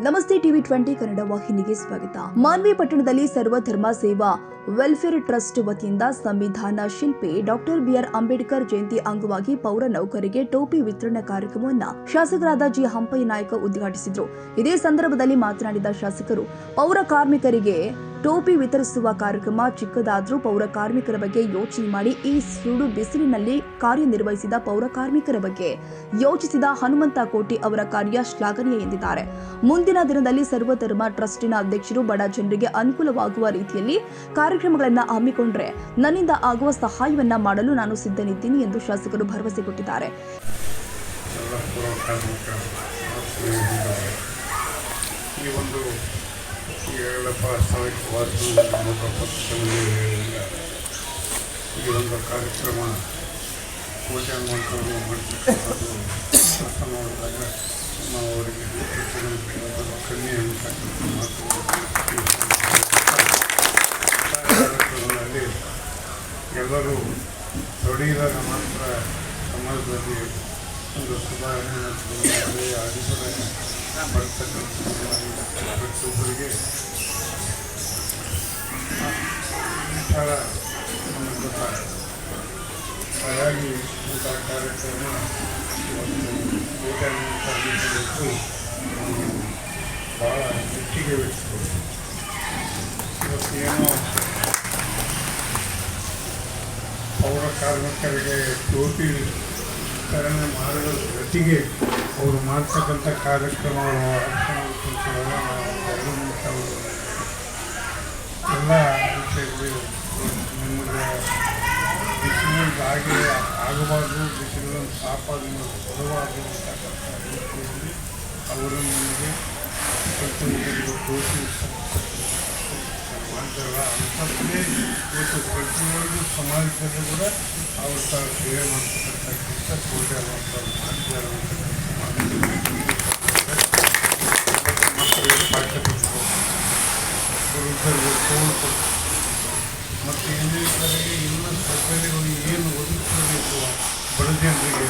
ನಮಸ್ತೆ ಟಿವಿ 20 ಕನ್ನಡ ವಾಹಿನಿಗೆ ಸ್ವಾಗತ. ಮಾನ್ವಿ ಪಟ್ಟಣದಲ್ಲಿ ಸರ್ವಧರ್ಮ ಸೇವಾ ವೆಲ್ಫೇರ್ ಟ್ರಸ್ಟ್ ವತಿಯಿಂದ ಸಂವಿಧಾನ ಶಿಲ್ಪಿ ಡಾಕ್ಟರ್ ಬಿಆರ್ ಅಂಬೇಡ್ಕರ್ ಜಯಂತಿ ಅಂಗವಾಗಿ ಪೌರ ನೌಕರಿಗೆ ಟೋಪಿ ವಿತರಣಾ ಕಾರ್ಯಕ್ರಮವನ್ನು ಶಾಸಕರಾದ ಜಿ ಹಂಪಯ್ಯ ನಾಯಕ ಉದ್ಘಾಟಿಸಿದರು. ಇದೇ ಸಂದರ್ಭದಲ್ಲಿ ಮಾತನಾಡಿದ ಶಾಸಕರು, ಪೌರ ಕಾರ್ಮಿಕರಿಗೆ ಟೋಪಿ ವಿತರಿಸುವ ಕಾರ್ಯಕ್ರಮ ಚಿಕ್ಕದಾದರೂ ಪೌರ ಕಾರ್ಮಿಕರ ಬಗ್ಗೆ ಯೋಚನೆ ಮಾಡಿ ಈ ಸುಡು ಬಿಸಿಲಿನಲ್ಲಿ ಕಾರ್ಯನಿರ್ವಹಿಸಿದ ಪೌರ ಕಾರ್ಮಿಕರ ಬಗ್ಗೆ ಯೋಚಿಸಿದ ಹನುಮಂತ ಕೋಟಿ ಅವರ ಕಾರ್ಯ ಶ್ಲಾಘನೀಯ ಎಂದಿದ್ದಾರೆ. ಮುಂದಿನ ದಿನದಲ್ಲಿ ಸರ್ವಧರ್ಮ ಟ್ರಸ್ಟಿನ ಅಧ್ಯಕ್ಷರು ಬಡ ಜನರಿಗೆ ಅನುಕೂಲವಾಗುವ ರೀತಿಯಲ್ಲಿ ಕಾರ್ಯಕ್ರಮಗಳನ್ನು ಹಮ್ಮಿಕೊಂಡ್ರೆ ನನ್ನಿಂದ ಆಗುವ ಸಹಾಯವನ್ನ ಮಾಡಲು ನಾನು ಸಿದ್ಧನಿದ್ದೀನಿ ಎಂದು ಶಾಸಕರು ಭರವಸೆ ಕೊಟ್ಟಿದ್ದಾರೆ. ಈ ಒಂದು ಕಾರ್ಯಕ್ರಮ ಪೂಜೆ ಮಾಡುವಂಥದ್ದು ಮಾಡ್ತಕ್ಕಂಥದ್ದು ನೋಡಿದಾಗ ನಾವು ಅವರಿಗೆ ಕನ್ಯೆ ಅಂತಕ್ಕಂಥ ಮಾತು ಕಾರ್ಯಕ್ರಮದಲ್ಲಿ ಎಲ್ಲರೂ ತೊಡಗಿದಾಗ ಮಾತ್ರ ಸಮಾಜದಲ್ಲಿ ಒಂದು ಸುಧಾರಣೆ ಅಡಿಸದೆ ಬರ್ತಕ್ಕಂಥ ಪ್ರತಿಯೊಬ್ಬರಿಗೆ ವಿಚಾರ ಹಾಗಾಗಿ ಇಂಥ ಕಾರ್ಯಕ್ರಮ ಇವತ್ತು ಭಾಳ ಹೆಚ್ಚಿಗೆ ಇರ್ತದೆ. ಇವತ್ತೇನೋ ಪೌರ ಕಾರ್ಮಿಕರಿಗೆ ಟೋಪಿ ವಿತರಣೆ ಮಾಡುವ ಜೊತೆಗೆ ಅವರು ಮಾಡ್ತಕ್ಕಂಥ ಕಾರ್ಯಕ್ರಮಗಳು ಎಲ್ಲ ವಿಷಯಗಳು ನಿಮಗೆ ಬಿಸಿಲಿಗೆ ಆಗಬಾರ್ದು, ಬಿಸಿಲನ್ನು ಸಾಪಾಗಿ ಕೊಡಬಾರ್ದು ಅಂತಕ್ಕಂಥ ರೀತಿಯಲ್ಲಿ ಅವರು ನಮಗೆ ಟೋಪಿ ಮಾಡ್ತಾರಲ್ಲ ಅಂಥದ್ದೇ ಇವತ್ತು ಪ್ರತಿಯೊಂದು ಸಮಾಜದಲ್ಲೂ ಕೂಡ ಅವ್ರ ತಾವು ಸೇವೆ ಮಾಡ್ತಕ್ಕಂಥ ಕೋಟೆ ಮಾಡ್ತಾರೆ ಮತ್ತು ಇನ್ನಿತರಿಗೆ ಎಲ್ಲ ಸರ್ಕಾರಿಗಳು ಏನು ಒದಗಿಸಬೇಕು ಬಡ ಜನರಿಗೆ,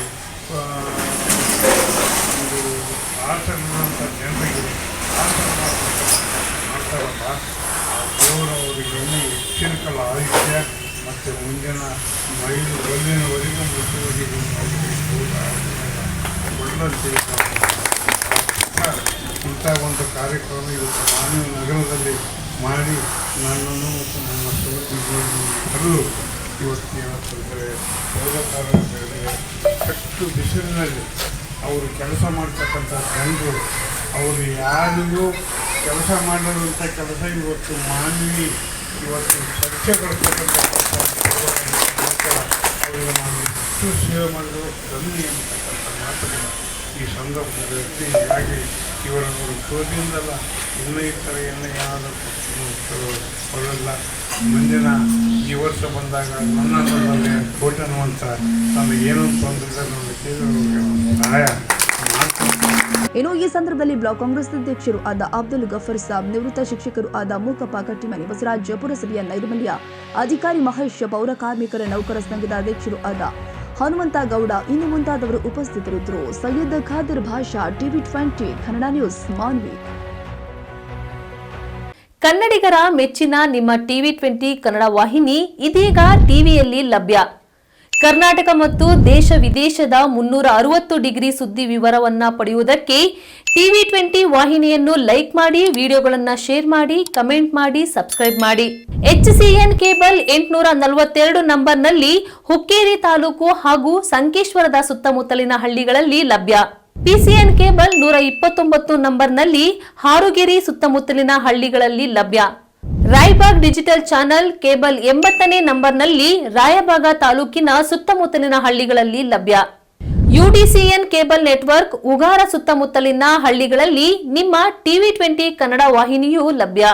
ಒಂದು ಆಸೆಗಳಂಥ ಜನರಿಗೆ ಆಸೆ ಮಾಡ್ತಾರಲ್ಲ, ದೇವರವರಿಗೆ ಇನ್ನೂ ಹೆಚ್ಚಿನ ಕಾಲ ಆಯುಷ್ಯ ಮತ್ತು ಮುಂದಿನ ಗಲ್ಲಿನವರೆಗೂ ಮೃತ್ಯುವರೆಗೂ ಒಳ್ಳೆಂತೆ ಇಂಥ ಒಂದು ಕಾರ್ಯಕ್ರಮ ಇವತ್ತು ಮಾನವ ನಗರದಲ್ಲಿ ಮಾಡಿ ನನ್ನನ್ನು ಮತ್ತು ನನ್ನ ಸಹೋದ್ಯೋಗಿಗಳು ಇವತ್ತು ಏನಂತಂದರೆ ಪೌರ ಕಾರ್ಮಿಕರಿಗೆ ಅಷ್ಟು ಬಿಸಿಲಿನಲ್ಲಿ ಅವರು ಕೆಲಸ ಮಾಡ್ತಕ್ಕಂಥ ಜನರು ಅವರು ಯಾರಿಗೂ ಕೆಲಸ ಮಾಡಿರುವಂಥ ಕೆಲಸ ಇವತ್ತು ಮಾನವಿ ಇವತ್ತು ಸ್ವಚ್ಛಗೊಳಿಸ್ತಕ್ಕಂಥ ಅವರಿಗೆ ನಾನು ಎಷ್ಟು ಸೇವೆ ಮಾಡಿದ್ರು ಕಮ್ಮಿ ಅಂತಕ್ಕಂಥ ಮಾತುಗಳು ಈ ಸಂದರ್ಭದಲ್ಲಿ ಹೀಗಾಗಿ ಇವರನ್ನು ಶೋಧಿಯಿಂದಲ್ಲ ಇನ್ನೂ ಈ ಥರ ಏನಾದರೂ ಕೊಡಲ್ಲ. ಮುಂದಿನ ಈ ವರ್ಷ ಬಂದಾಗ ನನ್ನಲ್ಲಿ ಕೋಟೆ ಅನ್ನುವಂಥ ನಾನು ಏನೋ ತೊಂದರೆ ನನ್ನ ಸಹಾಯ ಇನ್ನು ಈ ಸಂದರ್ಭದಲ್ಲಿ ಬ್ಲಾಕ್ ಕಾಂಗ್ರೆಸ್ ಅಧ್ಯಕ್ಷರು ಆದ ಅಬ್ದುಲ್ ಗಫರ್ ಸಾಬ್, ನಿವೃತ್ತ ಶಿಕ್ಷಕರು ಆದ ಮೂಕಪ್ಪ ಕಟ್ಟಿಮನಿ, ಬಸವರಾಜ್, ಪುರಸಭೆಯ ನೈರ್ಮಲ್ಯ ಅಧಿಕಾರಿ ಮಹೇಶ್, ಪೌರ ಕಾರ್ಮಿಕರ ನೌಕರ ಸಂಘದ ಅಧ್ಯಕ್ಷರು ಆದ ಹನುಮಂತ ಗೌಡ ಇನ್ನು ಮುಂತಾದವರು ಉಪಸ್ಥಿತರಿದ್ದರು. ಸೈಯದ್ ಖಾದರ್ ಭಾಷಾ, ಟಿವಿ 20 ಕನ್ನಡ ನ್ಯೂಸ್, ಮಾನ್ವಿ. ಕನ್ನಡಿಗರ ಮೆಚ್ಚಿನ ನಿಮ್ಮ ಟಿವಿ 20 ಕನ್ನಡ ವಾಹಿನಿ ಇದೀಗ ಟಿವಿಯಲ್ಲಿ ಲಭ್ಯ. ಕರ್ನಾಟಕ ಮತ್ತು ದೇಶ ವಿದೇಶದ 360 ಡಿಗ್ರಿ ಸುದ್ದಿ ವಿವರವನ್ನ ಪಡೆಯುವುದಕ್ಕೆ ಟಿವಿ 20 ವಾಹಿನಿಯನ್ನು ಲೈಕ್ ಮಾಡಿ, ವಿಡಿಯೋಗಳನ್ನು ಶೇರ್ ಮಾಡಿ, ಕಮೆಂಟ್ ಮಾಡಿ, ಸಬ್ಸ್ಕ್ರೈಬ್ ಮಾಡಿ. HCN ಕೇಬಲ್ 842 ನಂಬರ್ನಲ್ಲಿ ಹುಕ್ಕೇರಿ ತಾಲೂಕು ಹಾಗೂ ಸಂಕೇಶ್ವರದ ಸುತ್ತಮುತ್ತಲಿನ ಹಳ್ಳಿಗಳಲ್ಲಿ ಲಭ್ಯ. PCN ಕೇಬಲ್ 129 ನಂಬರ್ನಲ್ಲಿ ಹಾರುಗೆರೆ ಸುತ್ತಮುತ್ತಲಿನ ಹಳ್ಳಿಗಳಲ್ಲಿ ಲಭ್ಯ. ರಾಯಬಾಗ್ ಡಿಜಿಟಲ್ ಚಾನೆಲ್ ಕೇಬಲ್ 80ನೇ ನಂಬರ್ನಲ್ಲಿ ರಾಯಬಾಗ ತಾಲೂಕಿನ ಸುತ್ತಮುತ್ತಲಿನ ಹಳ್ಳಿಗಳಲ್ಲಿ ಲಭ್ಯ. UDCN ಕೇಬಲ್ ನೆಟ್ವರ್ಕ್ ಉಗಾರ ಸುತ್ತಮುತ್ತಲಿನ ಹಳ್ಳಿಗಳಲ್ಲಿ ನಿಮ್ಮ ಟಿವಿ 20 ಕನ್ನಡ ವಾಹಿನಿಯೂ ಲಭ್ಯ.